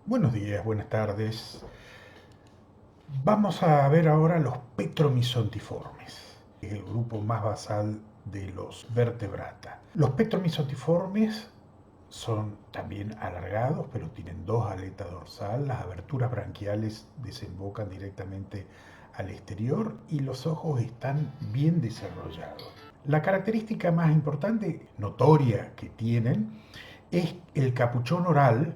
Buenos días, buenas tardes. Vamos a ver ahora los petromizontiformes, el grupo más basal de los vertebrata. Los petromizontiformes son también alargados, pero tienen dos aletas dorsales, las aberturas branquiales desembocan directamente al exterior y los ojos están bien desarrollados. La característica más importante, notoria, que tienen es el capuchón oral,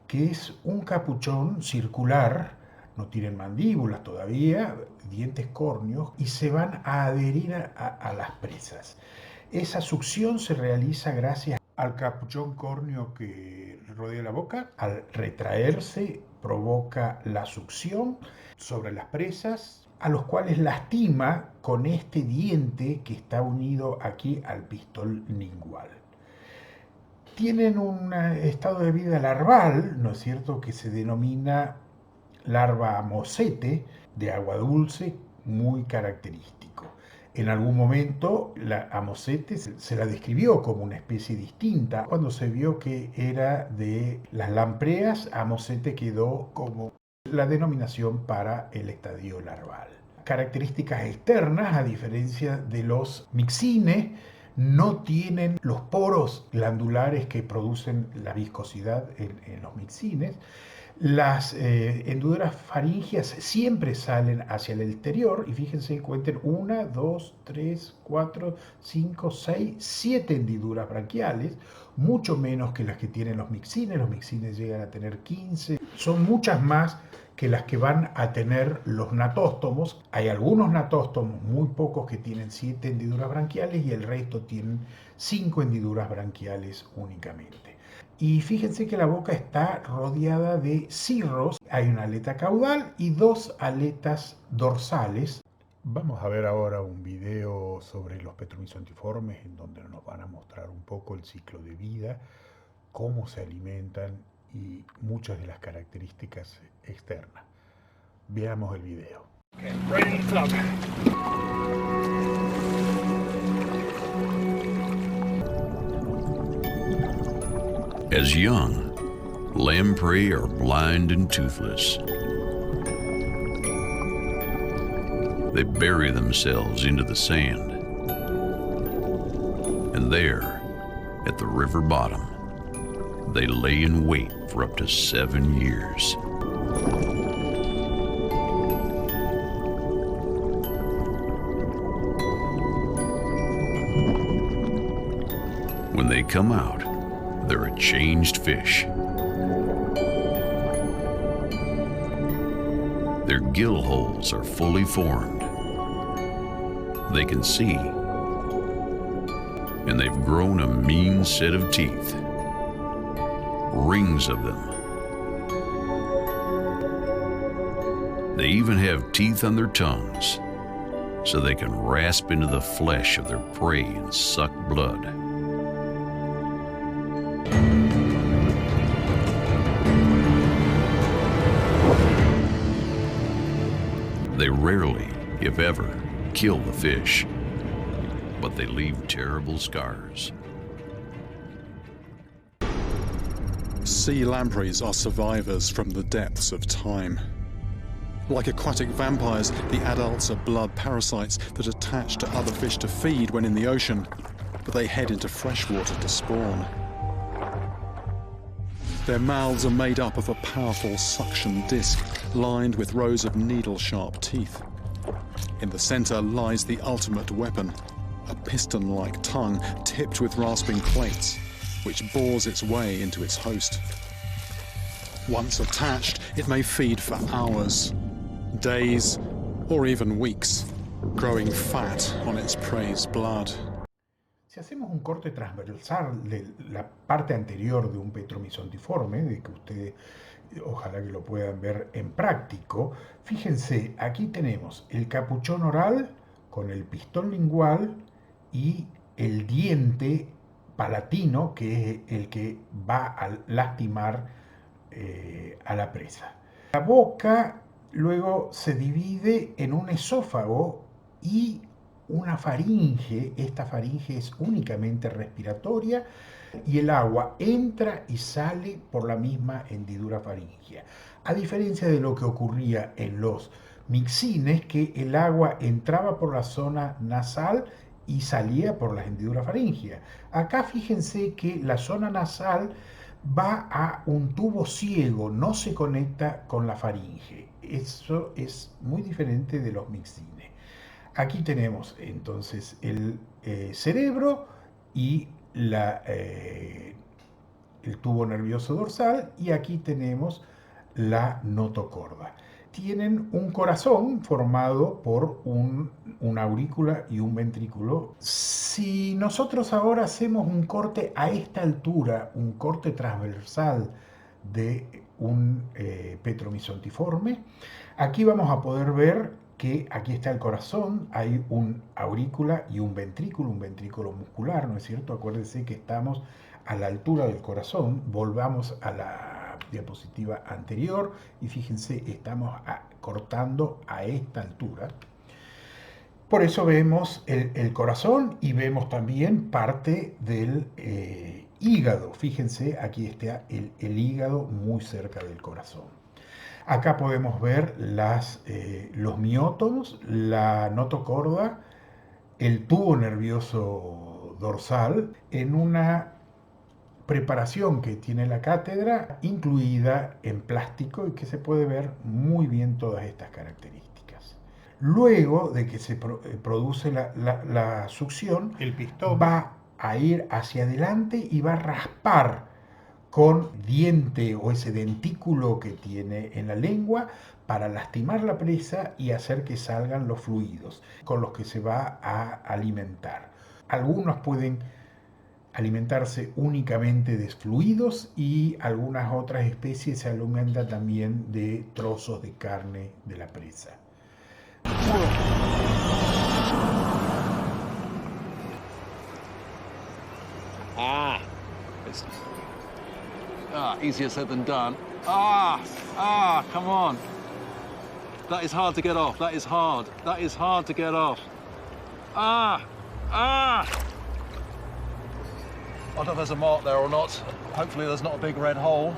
que es un capuchón circular, no tienen mandíbulas todavía, dientes córneos, y se van a adherir a las presas. Esa succión se realiza gracias al capuchón córneo que rodea la boca. Al retraerse provoca la succión sobre las presas, a los cuales lastima con este diente que está unido aquí al pistol lingual. Tienen un estado de vida larval, ¿no es cierto?, que se denomina larva mosete, de agua dulce, muy característico. En algún momento la amosete se la describió como una especie distinta. Cuando se vio que era de las lampreas, amosete quedó como la denominación para el estadio larval. Características externas, a diferencia de los mixines, no tienen los poros glandulares que producen la viscosidad en los mixines. Las hendiduras faringias siempre salen hacia el exterior y fíjense, cuenten 1, 2, 3, 4, 5, 6, 7 hendiduras branquiales, mucho menos que las que tienen los mixines llegan a tener 15, son muchas más que las que van a tener los natóstomos. Hay algunos natóstomos, muy pocos, que tienen 7 hendiduras branquiales y el resto tienen 5 hendiduras branquiales únicamente. Y fíjense que la boca está rodeada de cirros. Hay una aleta caudal y dos aletas dorsales. Vamos a ver ahora un video sobre los petromizontiformes en donde nos van a mostrar un poco el ciclo de vida, cómo se alimentan y muchas de las características externas. Veamos el video. Okay, right in the top. As young, lamprey are blind and toothless. They bury themselves into the sand. And there, at the river bottom, they lay in wait for up to 7 years. When they come out, they're a changed fish. Their gill holes are fully formed. They can see, and they've grown a mean set of teeth, rings of them. They even have teeth on their tongues, so they can rasp into the flesh of their prey and suck blood. They rarely, if ever, kill the fish, but they leave terrible scars. Sea lampreys are survivors from the depths of time. Like aquatic vampires, the adults are blood parasites that attach to other fish to feed when in the ocean, but they head into freshwater to spawn. Their mouths are made up of a powerful suction disc lined with rows of needle-sharp teeth. In the center lies the ultimate weapon, a piston-like tongue tipped with rasping plates, which bores its way into its host. Once attached, it may feed for hours, days, or even weeks, growing fat on its prey's blood. Si hacemos un corte transversal de la parte anterior de un petromizontiforme, de que ustedes ojalá que lo puedan ver en práctico, fíjense, aquí tenemos el capuchón oral con el pistón lingual y el diente palatino, que es el que va a lastimar a la presa. La boca luego se divide en un esófago y una faringe. Esta faringe es únicamente respiratoria y el agua entra y sale por la misma hendidura faríngea. A diferencia de lo que ocurría en los mixines, que el agua entraba por la zona nasal y salía por la hendidura faríngea. Acá fíjense que la zona nasal va a un tubo ciego, no se conecta con la faringe. Eso es muy diferente de los mixines. Aquí tenemos entonces el cerebro y el tubo nervioso dorsal, y aquí tenemos la notocorda. Tienen un corazón formado por una aurícula y un ventrículo. Si nosotros ahora hacemos un corte a esta altura, un corte transversal de un petromizontiforme, aquí vamos a poder ver que aquí está el corazón, hay un aurícula y un ventrículo muscular, ¿no es cierto? Acuérdense que estamos a la altura del corazón. Volvamos a la diapositiva anterior y fíjense, estamos cortando a esta altura. Por eso vemos el corazón y vemos también parte del hígado. Fíjense, aquí está el hígado muy cerca del corazón. Acá podemos ver los miótomos, la notocorda, el tubo nervioso dorsal, en una preparación que tiene la cátedra, incluida en plástico, y que se puede ver muy bien todas estas características. Luego de que se produce la succión, el pistón va a ir hacia adelante y va a raspar con diente o ese dentículo que tiene en la lengua para lastimar la presa y hacer que salgan los fluidos con los que se va a alimentar. Algunos pueden alimentarse únicamente de fluidos y algunas otras especies se alimentan también de trozos de carne de la presa. Easier said than done. Come on. That is hard to get off. That is hard. That is hard to get off. I don't know if there's a mark there or not. Hopefully there's not a big red hole.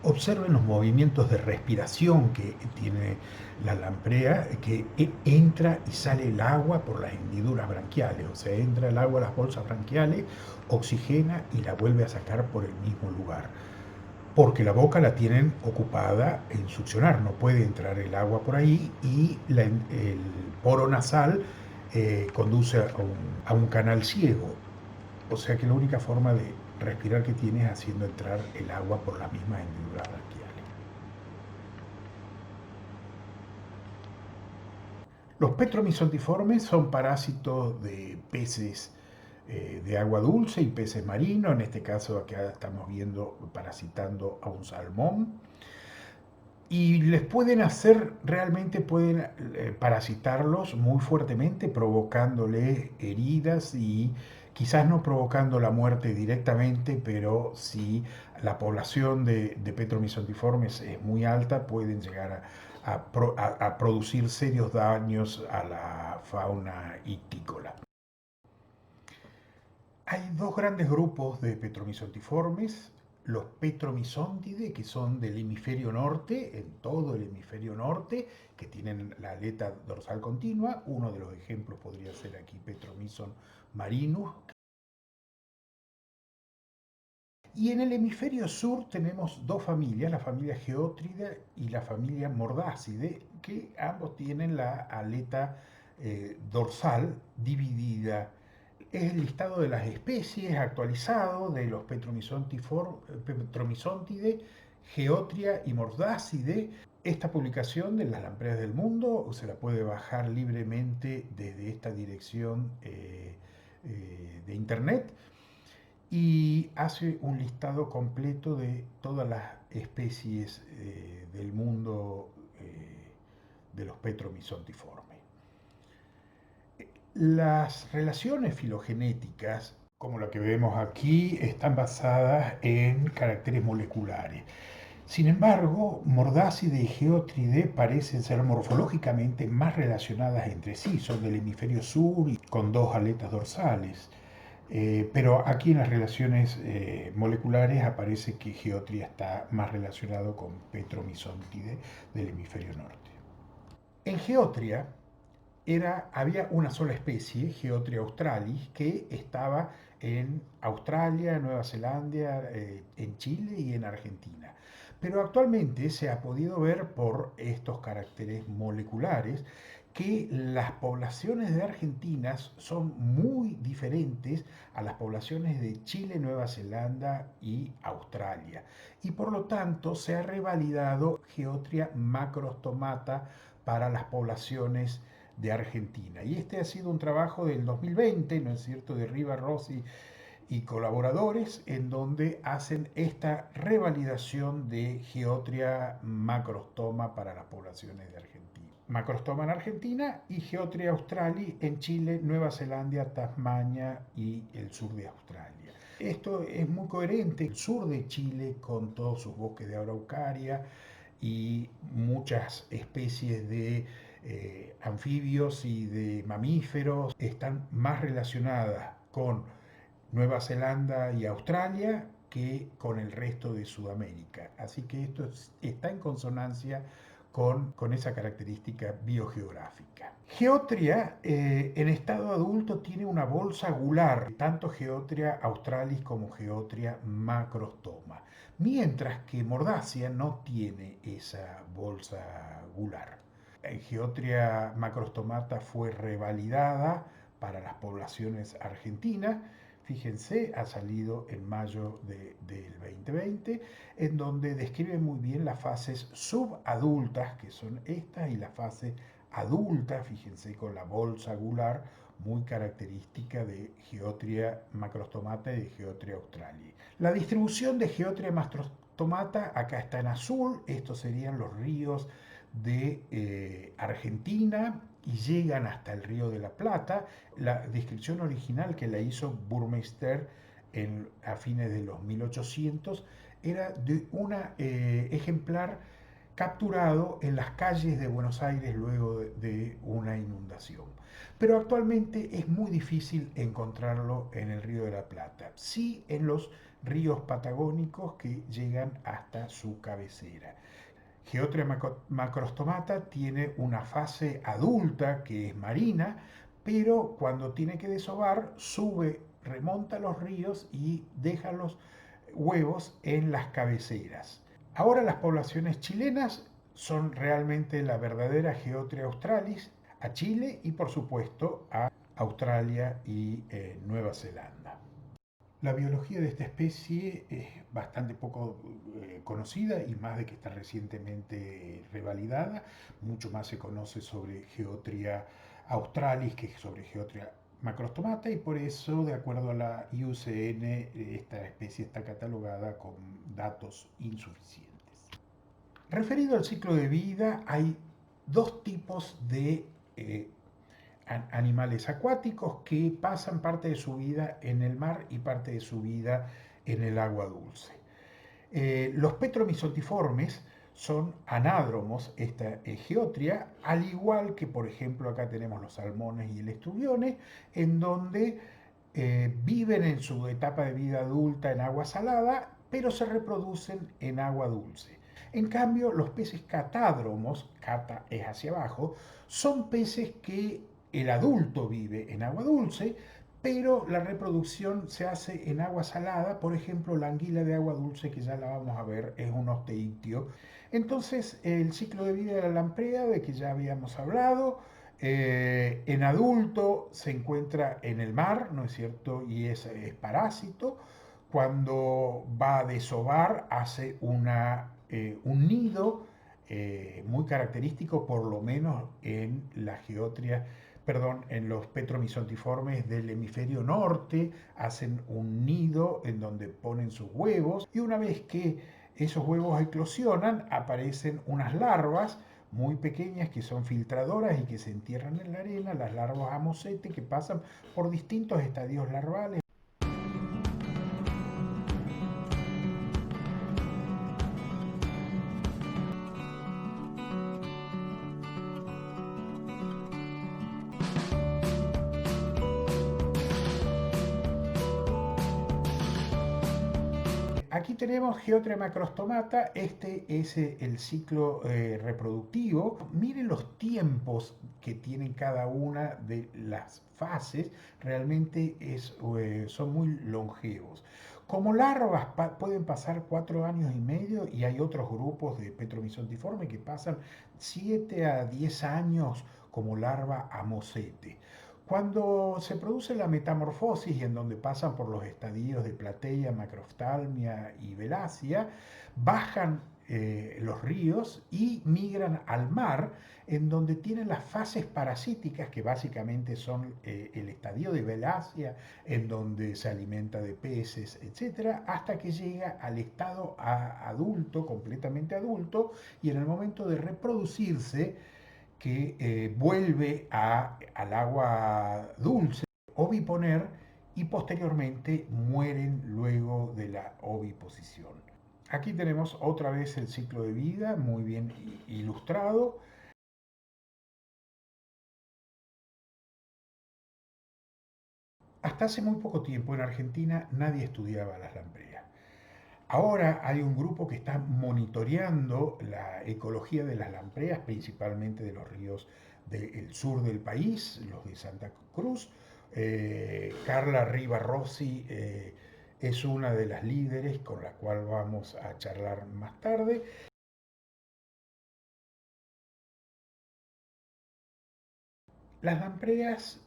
Observen los movimientos de respiración que tiene la lamprea, que entra y sale el agua por las hendiduras branquiales, o sea, entra el agua a las bolsas branquiales, oxigena y la vuelve a sacar por el mismo lugar, porque la boca la tienen ocupada en succionar, no puede entrar el agua por ahí, y el poro nasal conduce a un canal ciego, o sea que la única forma de respirar que tiene es haciendo entrar el agua por las mismas hendiduras branquiales. Los petromizontiformes son parásitos de peces de agua dulce y peces marinos. En este caso acá estamos viendo parasitando a un salmón. Y les pueden hacer, realmente pueden parasitarlos muy fuertemente, provocándole heridas y quizás no provocando la muerte directamente, pero si la población de petromizontiformes es muy alta, pueden llegar a producir serios daños a la fauna ictícola. Hay dos grandes grupos de petromizontiformes: los petromizontidae, que son del hemisferio norte, en todo el hemisferio norte, que tienen la aleta dorsal continua. Uno de los ejemplos podría ser aquí Petromizon marinus. Y en el hemisferio sur tenemos dos familias, la familia Geotrida y la familia Mordacidae, que ambos tienen la aleta dorsal dividida. Es el listado de las especies actualizado de los Petromizontidae, Geotria y Mordacidae. Esta publicación de las Lampreas del Mundo se la puede bajar libremente desde esta dirección de internet, y hace un listado completo de todas las especies del mundo de los petromizontiformes. Las relaciones filogenéticas como la que vemos aquí, están basadas en caracteres moleculares. Sin embargo, Mordácide y Geótride parecen ser morfológicamente más relacionadas entre sí, son del hemisferio sur y con dos aletas dorsales. Pero aquí en las relaciones moleculares aparece que Geotria está más relacionado con Petromysontide del hemisferio norte. En Geotria había una sola especie, Geotria australis, que estaba en Australia, Nueva Zelanda, en Chile y en Argentina. Pero actualmente se ha podido ver por estos caracteres moleculares que las poblaciones de Argentina son muy diferentes a las poblaciones de Chile, Nueva Zelanda y Australia. Y por lo tanto se ha revalidado Geotria macrostomata para las poblaciones de Argentina. Y este ha sido un trabajo del 2020, ¿no es cierto?, de Riva Rossi y colaboradores, en donde hacen esta revalidación de Geotria macrostoma para las poblaciones de Argentina. Macrostoma en Argentina y Geotria australis en Chile, Nueva Zelanda, Tasmania y el sur de Australia. Esto es muy coherente, el sur de Chile con todos sus bosques de araucaria y muchas especies de anfibios y de mamíferos están más relacionadas con Nueva Zelanda y Australia que con el resto de Sudamérica. Así que esto está en consonancia con esa característica biogeográfica. Geotria en estado adulto tiene una bolsa gular, tanto Geotria australis como Geotria macrostoma, mientras que Mordacia no tiene esa bolsa gular. Geotria macrostomata fue revalidada para las poblaciones argentinas. Fíjense, ha salido en mayo del 2020, en donde describe muy bien las fases subadultas, que son estas, y la fase adulta, fíjense, con la bolsa gular, muy característica de Geotria macrostomata y de Geotria australis. La distribución de Geotria macrostomata acá está en azul, estos serían los ríos de Argentina, y llegan hasta el Río de la Plata. La descripción original que la hizo Burmeister a fines de los 1800 era de un ejemplar capturado en las calles de Buenos Aires luego de una inundación. Pero actualmente es muy difícil encontrarlo en el Río de la Plata, sí en los ríos patagónicos que llegan hasta su cabecera. Geotria macrostomata tiene una fase adulta que es marina, pero cuando tiene que desovar sube, remonta los ríos y deja los huevos en las cabeceras. Ahora las poblaciones chilenas son realmente la verdadera Geotria australis a Chile y por supuesto a Australia y Nueva Zelanda. La biología de esta especie es bastante poco conocida y más de que está recientemente revalidada. Mucho más se conoce sobre Geotria australis que sobre Geotria macrostomata y por eso, de acuerdo a la IUCN, esta especie está catalogada con datos insuficientes. Referido al ciclo de vida, hay dos tipos de animales acuáticos que pasan parte de su vida en el mar y parte de su vida en el agua dulce. Los petromysotiformes son anádromos, esta Geotria, al igual que por ejemplo acá tenemos los salmones y el estrubiones, en donde viven en su etapa de vida adulta en agua salada, pero se reproducen en agua dulce. En cambio, los peces catádromos, cata es hacia abajo, son peces que el adulto vive en agua dulce, pero la reproducción se hace en agua salada. Por ejemplo, la anguila de agua dulce, que ya la vamos a ver, es un osteictio. Entonces, el ciclo de vida de la lamprea, de que ya habíamos hablado, en adulto se encuentra en el mar, ¿no es cierto? Y es parásito. Cuando va a desovar, hace un nido muy característico, por lo menos en la Geotria, en los petromysotiformes del hemisferio norte, hacen un nido en donde ponen sus huevos y una vez que esos huevos eclosionan aparecen unas larvas muy pequeñas que son filtradoras y que se entierran en la arena, las larvas amosete que pasan por distintos estadios larvales. Aquí tenemos Geotra macrostomata, este es el ciclo reproductivo. Miren los tiempos que tienen cada una de las fases, realmente son muy longevos. Como larvas pueden pasar 4 años y medio y hay otros grupos de Petromyzontiformes que pasan 7 a 10 años como larva a mosete. Cuando se produce la metamorfosis, en donde pasan por los estadios de Platea, Macroftalmia y Velacia, bajan los ríos y migran al mar, en donde tienen las fases parasíticas, que básicamente son el estadio de Velacia, en donde se alimenta de peces, etc., hasta que llega al estado adulto, completamente adulto, y en el momento de reproducirse, que vuelve al agua dulce, oviponer, y posteriormente mueren luego de la oviposición. Aquí tenemos otra vez el ciclo de vida, muy bien ilustrado. Hasta hace muy poco tiempo en Argentina nadie estudiaba las lampreas. Ahora hay un grupo que está monitoreando la ecología de las lampreas, principalmente de los ríos del sur del país, los de Santa Cruz. Carla Riva Rossi es una de las líderes con la cual vamos a charlar más tarde. Las lampreas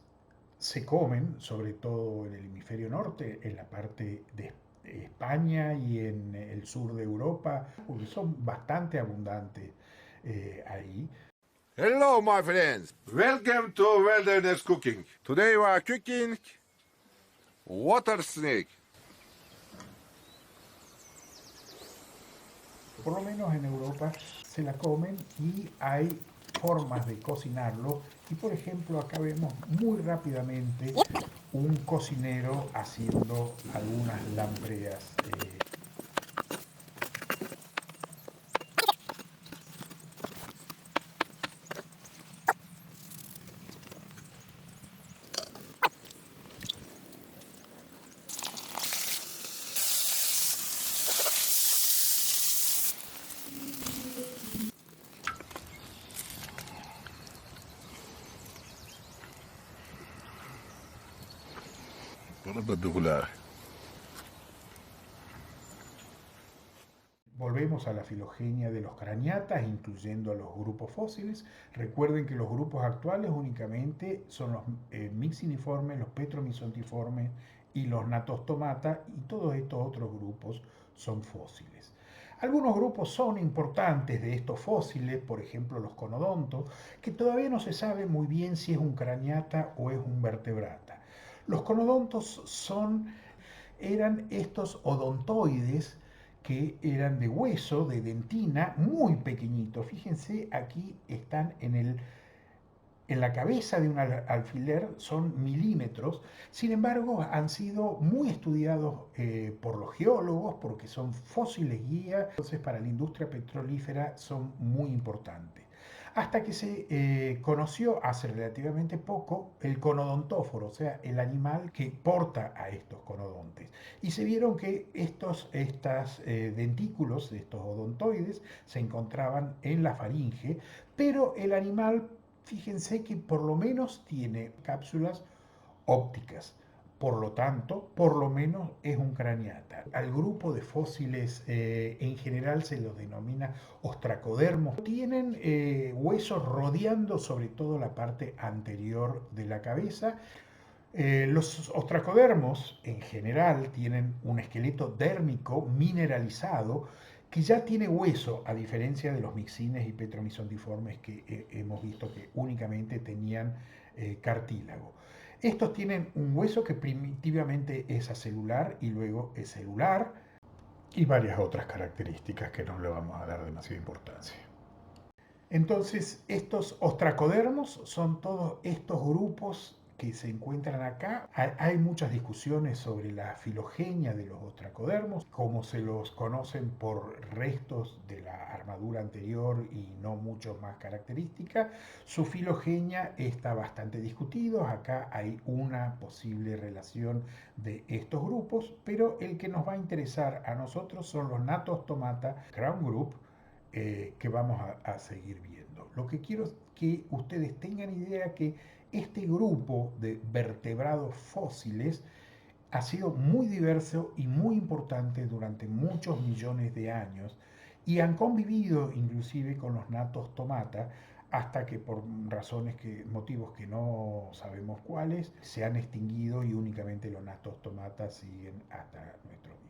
se comen, sobre todo en el hemisferio norte, en la parte de España y en el sur de Europa, porque son bastante abundantes ahí. Hello, my friends. Welcome to Wilderness Cooking. Today we are cooking water snake. Por lo menos en Europa se la comen y hay formas de cocinarlo. Y por ejemplo acá vemos muy rápidamente un cocinero haciendo algunas lampreas. Volvemos a la filogenia de los craniatas, incluyendo a los grupos fósiles. Recuerden que los grupos actuales únicamente son los mixiniformes, los petromyzontiformes y los natostomata, y todos estos otros grupos son fósiles. Algunos grupos son importantes de estos fósiles, por ejemplo los conodontos, que todavía no se sabe muy bien si es un craniata o es un vertebrata. Los conodontos eran estos odontoides que eran de hueso, de dentina, muy pequeñitos. Fíjense, aquí están en la cabeza de un alfiler, son milímetros. Sin embargo, han sido muy estudiados por los geólogos porque son fósiles guía. Entonces, para la industria petrolífera son muy importantes. Hasta que se conoció hace relativamente poco el conodontóforo, o sea, el animal que porta a estos conodontes. Y se vieron que estos dentículos, estos odontoides, se encontraban en la faringe, pero el animal, fíjense que por lo menos tiene cápsulas ópticas. Por lo tanto, por lo menos es un craniata. Al grupo de fósiles en general se los denomina ostracodermos. Tienen huesos rodeando sobre todo la parte anterior de la cabeza. Los ostracodermos en general tienen un esqueleto dérmico mineralizado que ya tiene hueso, a diferencia de los mixines y petromyzontiformes que hemos visto que únicamente tenían cartílago. Estos tienen un hueso que primitivamente es acelular y luego es celular, y varias otras características que no le vamos a dar demasiada importancia. Entonces, estos ostracodermos son todos estos grupos que se encuentran acá. Hay muchas discusiones sobre la filogenia de los ostracodermos, como se los conocen por restos de la armadura anterior y no mucho más característica. Su filogenia está bastante discutido. Acá hay una posible relación de estos grupos, pero el que nos va a interesar a nosotros son los Natostomata Crown Group, que vamos a seguir viendo. Lo que quiero es que ustedes tengan idea que este grupo de vertebrados fósiles ha sido muy diverso y muy importante durante muchos millones de años y han convivido inclusive con los Natostomata hasta que por motivos que no sabemos cuáles, se han extinguido y únicamente los Natostomata siguen hasta nuestros